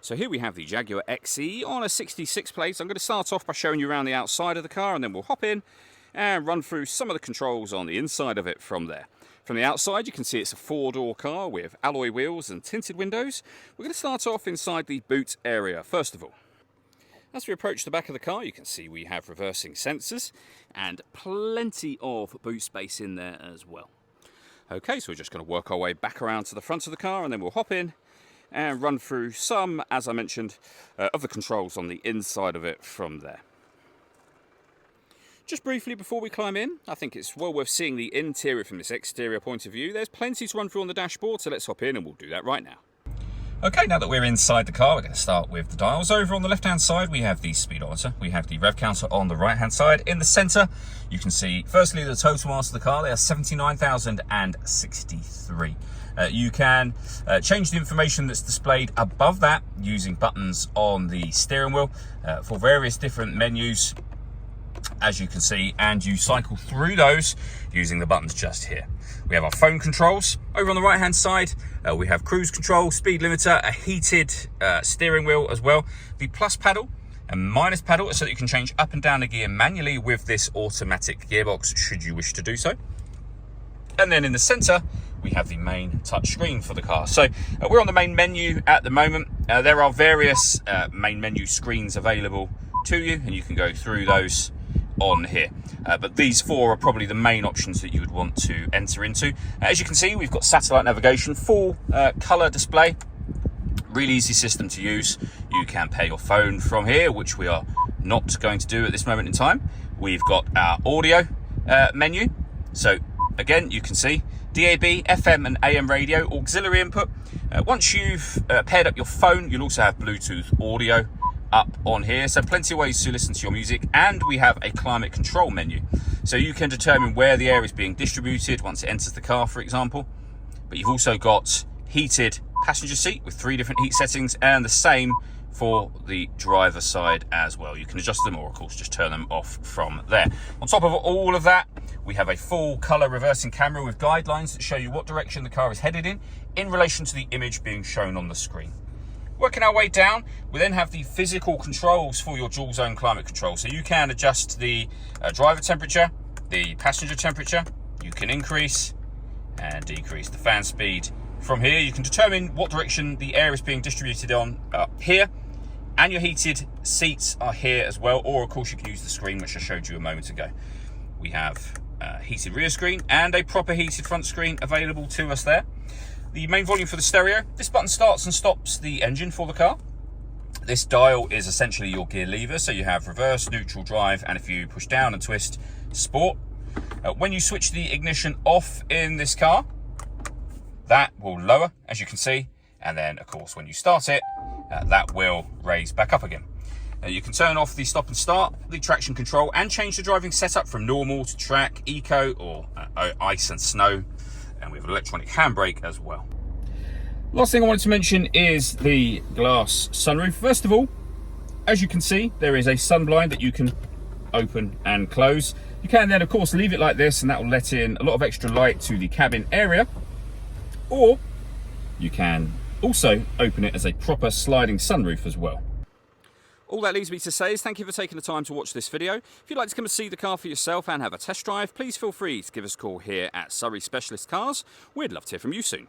So here we have the Jaguar XE on a 66 plate. I'm going to start off by showing you around the outside of the car, and then we'll hop in and run through some of the controls on the inside of it from there. From the outside, you can see it's a four-door car with alloy wheels and tinted windows. We're going to start off inside the boot area first of all. As we approach the back of the car, you can see we have reversing sensors and plenty of boot space in there as well. Okay, so we're just going to work our way back around to the front of the car, and then we'll hop in and run through some, as I mentioned, of the controls on the inside of it from there. Just briefly before we climb in, I think it's well worth seeing the interior from this exterior point of view. There's plenty to run through on the dashboard, so let's hop in and we'll do that right now. Okay, now that we're inside the car, we're going to start with the dials. Over on the left-hand side, we have the speedometer. We have the rev counter on the right-hand side. In the centre, you can see, firstly, the total miles of the car. They are 79,063. You can change the information that's displayed above that using buttons on the steering wheel for various different menus, as you can see, and you cycle through those using the buttons just here. We have our phone controls. Over on the right hand side, we have cruise control, speed limiter, a heated steering wheel as well. The plus pedal and minus pedal so that you can change up and down the gear manually with this automatic gearbox should you wish to do so. And then in the center, we have the main touch screen for the car. So we're on the main menu at the moment. There are various main menu screens available to you, and you can go through those on here, but these four are probably the main options that you would want to enter into. As you can see, we've got satellite navigation, full color display, really easy system to use. You can pair your phone from here, which we are not going to do at this moment in time. We've got our audio menu, so again you can see DAB, FM and AM radio, auxiliary input. Once you've paired up your phone, you'll also have Bluetooth audio up on here, so plenty of ways to listen to your music. And we have a climate control menu, so you can determine where the air is being distributed once it enters the car, for example. But you've also got heated passenger seat with 3 different heat settings, and the same for the driver side as well. You can adjust them, or of course just turn them off from there. On top of all of that, we have a full color reversing camera with guidelines that show you what direction the car is headed in relation to the image being shown on the screen. Working our way down, we then have the physical controls for your dual zone climate control. So you can adjust the driver temperature, the passenger temperature. You can increase and decrease the fan speed. From here, you can determine what direction the air is being distributed on here. And your heated seats are here as well. Or of course you can use the screen, which I showed you a moment ago. We have a heated rear screen and a proper heated front screen available to us there. The main volume for the stereo. This button starts and stops the engine for the car. This dial is essentially your gear lever, so you have reverse, neutral, drive, and if you push down and twist, sport. When you switch the ignition off in this car, that will lower, as you can see, and then of course when you start it, that will raise back up again. You can turn off the stop and start, the traction control, and change the driving setup from normal to track, eco, or ice and snow. And we have an electronic handbrake as well. Last thing I wanted to mention is the glass sunroof. First of all, as you can see, there is a sun blind that you can open and close. You can then of course leave it like this, and that will let in a lot of extra light to the cabin area, or you can also open it as a proper sliding sunroof as well. All that leaves me to say is thank you for taking the time to watch this video. If you'd like to come and see the car for yourself and have a test drive, please feel free to give us a call here at Surrey Specialist Cars. We'd love to hear from you soon.